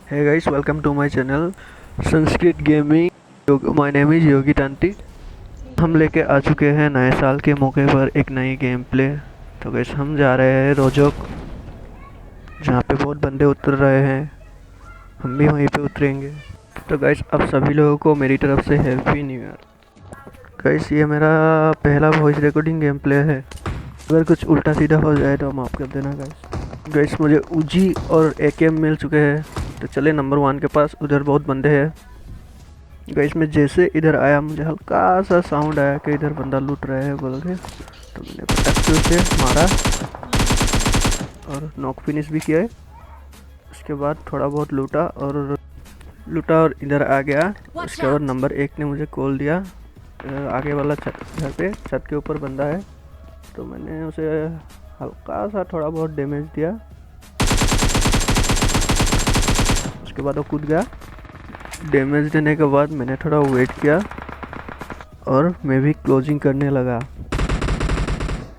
Hey guys, welcome to my channel Sanskrit gaming. My name is Yogi Tanti. हम लेके आ चुके हैं नए साल के मौके पर एक नई गेम प्ले। तो गाइस हम जा रहे हैं रोजोक, जहाँ पे बहुत बंदे उतर रहे हैं। हम भी वहीं पे उतरेंगे। तो गाइस अब सभी लोगों को मेरी तरफ से हैप्पी न्यू ईयर। गाइस ये मेरा पहला वॉइस रिकॉर्डिंग गेम प्ले है। अगर कुछ उल्टा सीधा हो जाए तो माफ़ कर देना गाइस। गाइस मुझे उजी और एकेएम मिल चुके हैं। तो चले नंबर 1 के पास, उधर बहुत बंदे हैं। गाइस मैं जैसे इधर आया मुझे हल्का सा साउंड आया कि इधर बंदा लूट रहे हैं बोल के। तो मैंने पटक के उसे मारा और नॉक फिनिश भी किया है। उसके बाद थोड़ा बहुत लूटा और इधर आ गया। उसके बाद नंबर 1 ने मुझे कॉल दिया। आगे वाला घर पे छत के ऊपर बंदा है। तो मैंने उसे हल्का सा थोड़ा बहुत डैमेज दिया। उसके बाद वो कूद गया। डैमेज देने के बाद मैंने थोड़ा वेट किया और मैं भी क्लोजिंग करने लगा।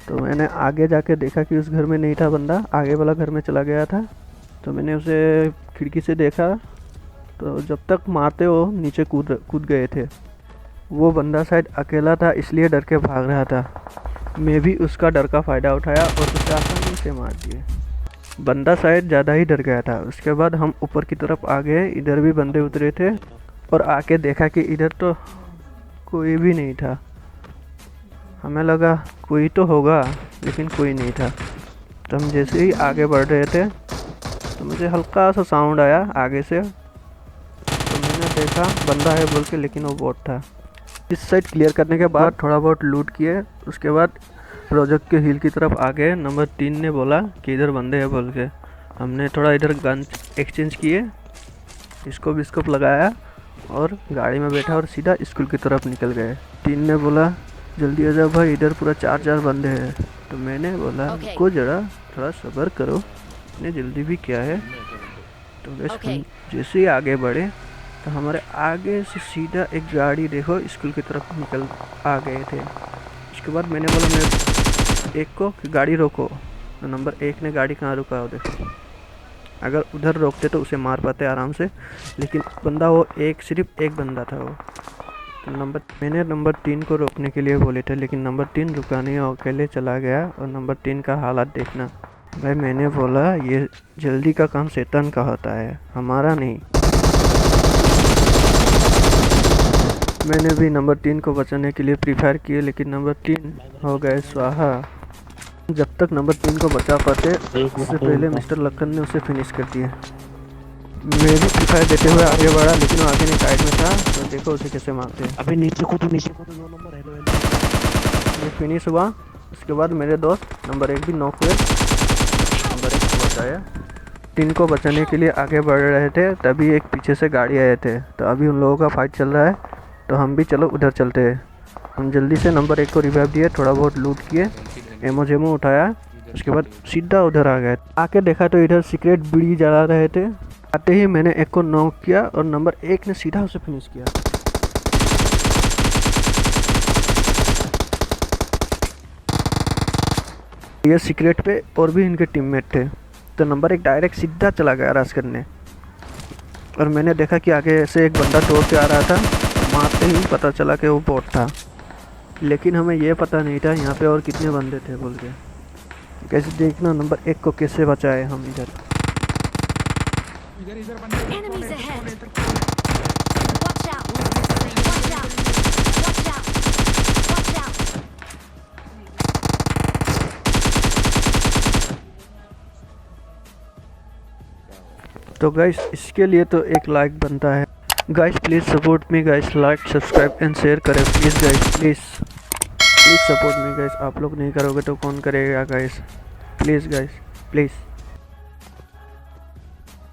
तो मैंने आगे जाके देखा कि उस घर में नहीं था बंदा, आगे वाला घर में चला गया था। तो मैंने उसे खिड़की से देखा। तो जब तक मारते वो नीचे कूद गए थे। वो बंदा शायद अकेला था इसलिए डर के भाग रहा था। मैं भी उसका डर का फ़ायदा उठाया और उसे आसानी से मार दिए। बंदा शायद ज़्यादा ही डर गया था। उसके बाद हम ऊपर की तरफ आ गए। इधर भी बंदे उतरे थे और आके देखा कि इधर तो कोई भी नहीं था। हमें लगा कोई तो होगा, लेकिन कोई नहीं था। तो हम जैसे ही आगे बढ़ रहे थे तो मुझे हल्का सा साउंड आया आगे से। तो मैंने देखा बंदा है बोल के, लेकिन वो बॉट था। इस साइड क्लियर करने के बाद थोड़ा बहुत लूट किए। उसके बाद प्रोजेक्ट के हिल की तरफ आ गए। नंबर 3 ने बोला कि इधर बंदे हैं बोल के। हमने थोड़ा इधर गन एक्सचेंज किए, स्कोप स्कोप लगाया और गाड़ी में बैठा और सीधा स्कूल की तरफ निकल गए। 3 ने बोला जल्दी आ जाओ भाई, इधर पूरा 4 बंदे हैं। तो मैंने बोला रुको जरा, थोड़ा सब्र करो, मैंने जल्दी भी किया है। तो बस हम जैसे ही आगे बढ़े तो हमारे आगे से सीधा एक गाड़ी देखो स्कूल की तरफ निकल आ गए थे। उसके बाद मैंने बोला मेरे एक को कि गाड़ी रोको। तो नंबर 1 ने गाड़ी कहाँ रुका हो देखो। अगर उधर रोकते तो उसे मार पाते आराम से, लेकिन बंदा वो सिर्फ एक बंदा था वो। तो मैंने नंबर 3 को रोकने के लिए बोले थे, लेकिन नंबर 3 रुका नहीं और अकेले चला गया। और नंबर 3 का हालात देखना भाई। मैंने बोला ये जल्दी का काम शैतान का होता है, हमारा नहीं। मैंने भी नंबर 3 को बचाने के लिए प्री फायर किए, लेकिन नंबर 3 हो गए स्वाहा। जब तक नंबर 3 को बचा पाते उससे पहले मिस्टर लखन ने उसे फिनिश कर दिया। मैं भी प्री फायर देते हुए आगे बढ़ा, लेकिन वो आगे नहीं साइड में था। तो देखो उसे कैसे मारते हैं। अबे नीचे को तो 2 नंबर। Hello hello. ये फिनिश हुआ। उसके बाद मेरे दोस्त नंबर 1 भी नॉक हुए। नंबर 1 को बचाया। 3 को बचाने के लिए आगे बढ़ रहे थे, तभी एक पीछे से गाड़ी आए थे। तो अभी उन लोगों का फाइट चल रहा है। तो हम भी चलो उधर चलते हैं। हम जल्दी से नंबर 1 को रिवाइव दिए, थोड़ा बहुत लूट किए, एमो उठाया। उसके बाद सीधा उधर आ गए। आके देखा तो इधर सीक्रेट बीड़ी जला रहे थे। आते ही मैंने 1 को नॉक किया और नंबर 1 ने सीधा उसे फिनिश किया। ये सीक्रेट पे और भी इनके टीममेट थे। तो नंबर 1 डायरेक्ट सीधा चला गया रश करने। और मैंने देखा कि आगे से एक बंदा दौड़ के आ रहा था। मारते ही पता चला कि वो बॉट था, लेकिन हमें ये पता नहीं था यहाँ पे और कितने बंदे थे बोल के। कैसे देखना नंबर 1 को कैसे बचाए हम इधर। Enemies ahead! Watch out! Watch out! Watch out! Watch out! तो गाइस इसके लिए तो एक लाइक बनता है। Guys please support me guys, like subscribe and share करें please guys, please support me guys. आप लोग नहीं करोगे तो कौन करेगा गाइस, प्लीज़ गाइस प्लीज़।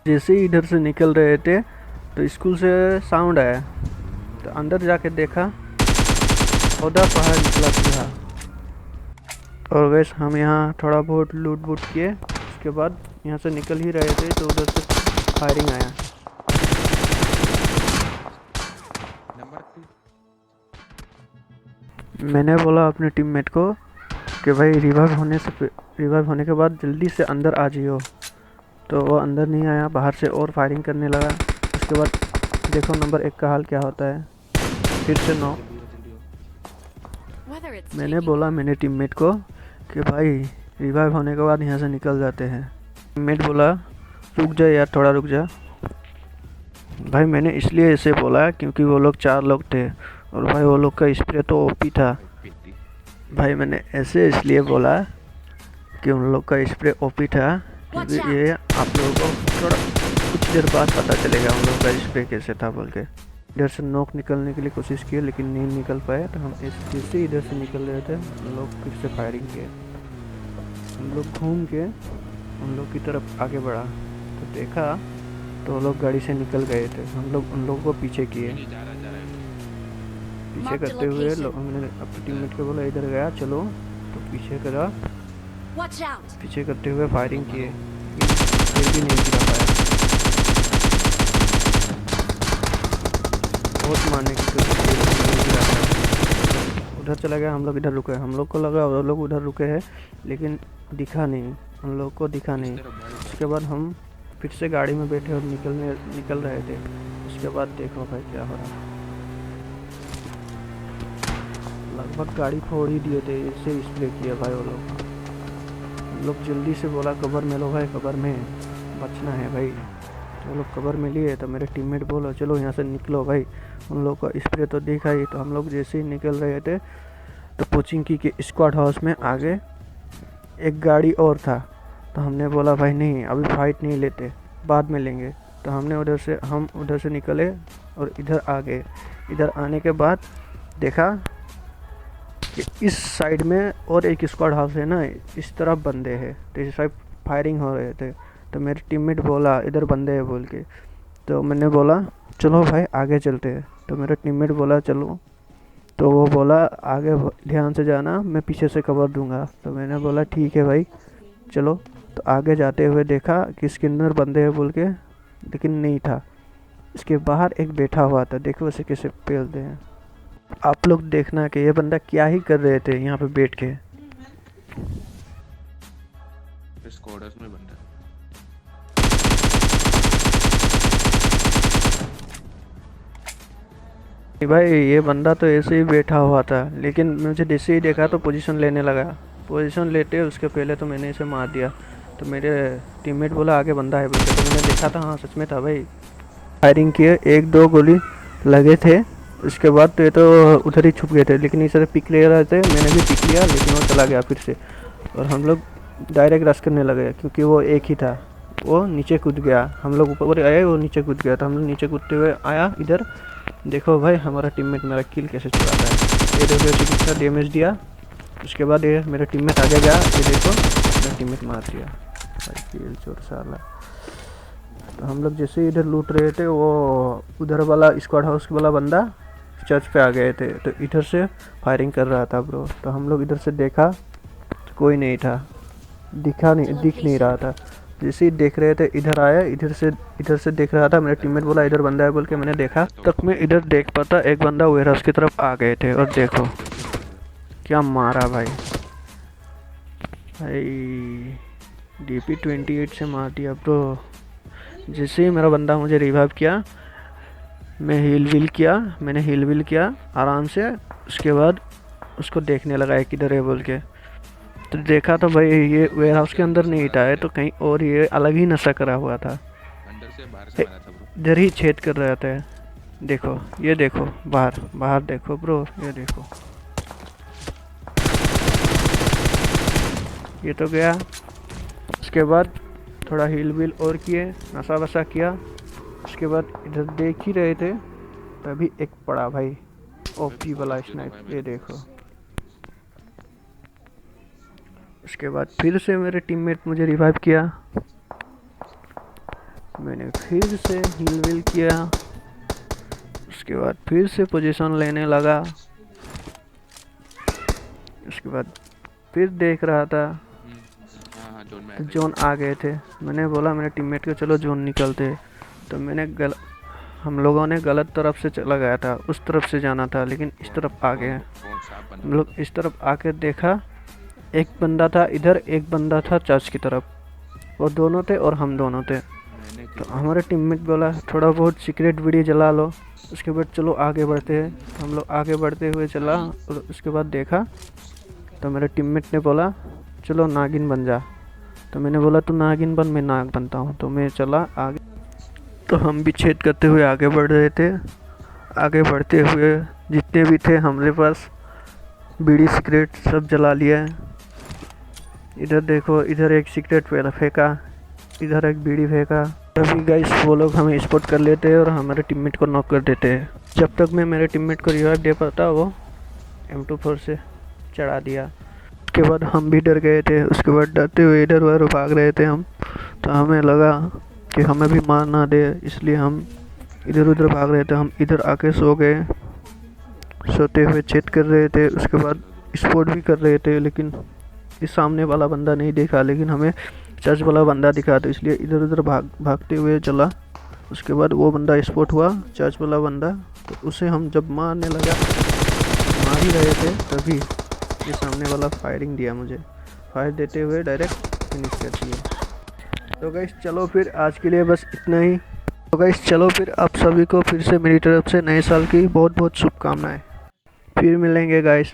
जैसे ही इधर से निकल रहे थे तो स्कूल से साउंड आया। तो अंदर जाके देखा उधर पहाड़ निकला था। और वैसे हम यहाँ थोड़ा बहुत लूट बूट किए। उसके बाद यहाँ से निकल ही रहे थे तो उधर से फायरिंग आया। मैंने बोला अपने टीममेट को कि भाई रिवाइव होने के बाद जल्दी से अंदर आ जाइयो। तो वो अंदर नहीं आया, बाहर से और फायरिंग करने लगा। उसके बाद देखो नंबर 1 का हाल क्या होता है, फिर से नॉक। Whether it's मैंने taking बोला मेरे टीममेट को कि भाई रिवाइव होने के बाद यहाँ से निकल जाते हैं। टीममेट बोला रुक जा यार, थोड़ा रुक जा। भाई मैंने इसलिए ऐसे बोला क्योंकि वो लोग 4 लोग थे और भाई वो लोग का स्प्रे तो ओपी था। भाई मैंने ऐसे इसलिए बोला कि उन लोग का स्प्रे ओपी था क्योंकि ये आप लोगों को थोड़ा कुछ देर बाद पता चलेगा उन लोग का स्प्रे कैसे था बोल के। इधर से नॉक निकलने के लिए कोशिश की लेकिन नहीं निकल पाए, तो हम जैसे इधर से निकल रहे थे हम लोग फिर से फायरिंग किए। हम लोग घूम के उन लोग की तरफ आगे बढ़ा तो देखा तो वो लोग गाड़ी से निकल गए थे। हम लोग उन लोगों को पीछे किए, पीछे करते हुए हमने अपने टीममेट को बोला इधर गया चलो, तो पीछे करा, Watch out! पीछे करते हुए फायरिंग किए, फिर भी नहीं गिरा पाया। बहुत मारने की कोशिश की लेकिन नहीं गिरा पाया। उधर चला गया, हम लोग इधर रुके। हम लोग को लगा वो लोग उधर रुके हैं लेकिन दिखा नहीं, हम लोग को दिखा नहीं। उसके बाद हम फिर से गाड़ी में बैठे और निकल रहे थे। उसके बाद देखो भाई क्या हो रहा, लगभग गाड़ी फोड़ ही दिए थे, इससे स्प्रे किया भाई वो लोग। हम लोग जल्दी से बोला कवर में लो भाई, कवर में बचना है भाई। तो वो लोग कवर में लिए तो मेरे टीममेट बोला चलो यहाँ से निकलो भाई, उन लोग का स्प्रे तो देखा ही। तो हम लोग जैसे ही निकल रहे थे तो कोचिंग की के स्क्वाड हाउस में आगे एक गाड़ी और था, तो हमने बोला भाई नहीं अभी फाइट नहीं लेते, बाद में लेंगे। तो हम उधर से निकले और इधर आ गए। इधर आने के बाद देखा कि इस साइड में और एक स्क्वाड हाउस है ना, इस तरफ बंदे हैं, तो इस साइड फायरिंग हो रहे थे। तो मेरे टीममेट बोला इधर बंदे हैं बोल के, तो मैंने बोला चलो भाई आगे चलते हैं। तो मेरा टीममेट बोला चलो, तो वो बोला आगे ध्यान से जाना, मैं पीछे से कवर दूंगा। तो मैंने बोला ठीक है भाई चलो। तो आगे जाते हुए देखा कि इसके अंदर बंदे हैं बोल के, लेकिन नहीं था। इसके बाहर एक बैठा हुआ था, देखो उसे कैसे पेलते हैं। आप लोग देखना कि ये बंदा क्या ही कर रहे थे यहाँ पे बैठ के। स्क्वाडर्स में बंदा भाई ये बंदा तो ऐसे ही बैठा हुआ था, लेकिन मुझे जैसे ही देखा तो पोजीशन लेने लगा। पोजीशन लेते उसके पहले तो मैंने इसे मार दिया। तो मेरे टीममेट बोला आगे बंदा है बोलते, तो मैंने देखा था हाँ सच में था भाई। फायरिंग किए, 1-2 गोली लगे थे। उसके बाद तो ये तो उधर ही छुप गए थे, लेकिन इसे पिक ले रहे थे, मैंने भी पिक लिया लेकिन वो चला गया फिर से। और हम लोग डायरेक्ट रश करने लगे क्योंकि वो एक ही था। वो नीचे कूद गया, हम लोग ऊपर आए, वो नीचे कूद गया। तो हम लोग नीचे कूदते हुए आया इधर। देखो भाई हमारा टीममेट मेरा किल कैसे चुराता है, ये देखो इसे कितना डैमेज दिया। उसके बाद ये मेरा टीममेट आगे गया, ये देखो मेरा टीममेट मार दिया भाई, किल चोर साला। तो हम लोग जैसे इधर लूट रहे थे, वो उधर वाला स्क्वाड हाउस वाला बंदा चर्च पे आ गए थे, तो इधर से फायरिंग कर रहा था ब्रो। तो हम लोग इधर से देखा तो कोई नहीं था, दिख नहीं रहा था। जैसे ही देख रहे थे इधर आया, इधर से देख रहा था। मेरा टीममेट बोला इधर बंदा है बोल के मैंने देखा, तब मैं इधर देख पाता एक बंदा वेयरहाउस की तरफ आ गए थे। और देखो क्या मारा भाई, DP28 से मार दिया ब्रो। जैसे ही मेरा बंदा मुझे रिवाइव किया, मैंने हील विल किया आराम से। उसके बाद उसको देखने लगा है किधर है बोल के। तो देखा तो भाई ये वेयरहाउस के अंदर नहीं था, तो कहीं और ये अलग ही नशा करा हुआ था, अंदर से बाहर से मारा था ब्रो। इधर ही छेद कर रहा था। देखो ये देखो बाहर देखो ब्रो, ये देखो ये तो गया। उसके बाद थोड़ा हील विल और किए, नशा वशा किया। उसके बाद इधर देख ही रहे थे तभी एक पड़ा भाई ओपी वाला स्नाइप, ये देखो। उसके बाद फिर से मेरे टीममेट मुझे रिवाइव किया, मैंने फिर से हील विल किया। उसके बाद फिर से पोजीशन लेने लगा। उसके बाद फिर देख रहा था हाँ जोन में तो जोन आ गए थे। मैंने बोला मेरे टीममेट को चलो जोन निकलते। तो हम लोगों ने गलत तरफ से चला गया था, उस तरफ से जाना था, लेकिन इस तरफ आ गए। हम लोग इस तरफ आकर देखा एक बंदा था इधर, एक बंदा था चर्च की तरफ। वो दोनों थे और हम दोनों थे। मैंने तो हमारे टीममेट बोला थोड़ा बहुत सीक्रेट वीडियो जला लो, उसके बाद चलो आगे बढ़ते हैं। तो हम लोग आगे बढ़ते हुए चला और उसके बाद देखा तो मेरे टीममेट ने बोला चलो नागिन बन जा। तो मैंने बोला तू नागिन बन, मैं नाग बनता हूँ। तो मैं चला आगे। तो हम भी छेद करते हुए आगे बढ़ रहे थे। आगे बढ़ते हुए जितने भी थे हमारे पास बीड़ी सिगरेट सब जला लिया है। इधर देखो, इधर एक सिगरेट फेंका, इधर एक बीड़ी फेंका। तभी गाइस वो लोग हमें स्पॉट कर लेते हैं और हमारे टीममेट को नॉक कर देते हैं। जब तक मैं मेरे टीममेट को रिवाइव दे पाता वो M24 से चढ़ा दिया। उसके बाद हम भी डर गए थे। उसके बाद डरते हुए इधर उधर भाग रहे थे हम। तो हमें लगा कि हमें भी मार ना दे, इसलिए हम इधर उधर भाग रहे थे। हम इधर आके सो गए। सोते हुए चेक कर रहे थे, उसके बाद स्पॉट भी कर रहे थे, लेकिन इस सामने वाला बंदा नहीं दिखा, लेकिन हमें चर्च वाला बंदा दिखा। तो इसलिए इधर उधर भागते हुए चला। उसके बाद वो बंदा स्पॉट हुआ, चर्च वाला बंदा। तो उसे हम जब मारने लगा, मार ही रहे थे, तभी ये सामने वाला फायरिंग दिया मुझे। फायर देते हुए डायरेक्ट फिनिश कर दिया। तो गाइस चलो फिर आज के लिए बस इतना ही। तो गाइस चलो फिर आप सभी को फिर से मेरी तरफ से नए साल की बहुत बहुत शुभकामनाएं। फिर मिलेंगे गाइस।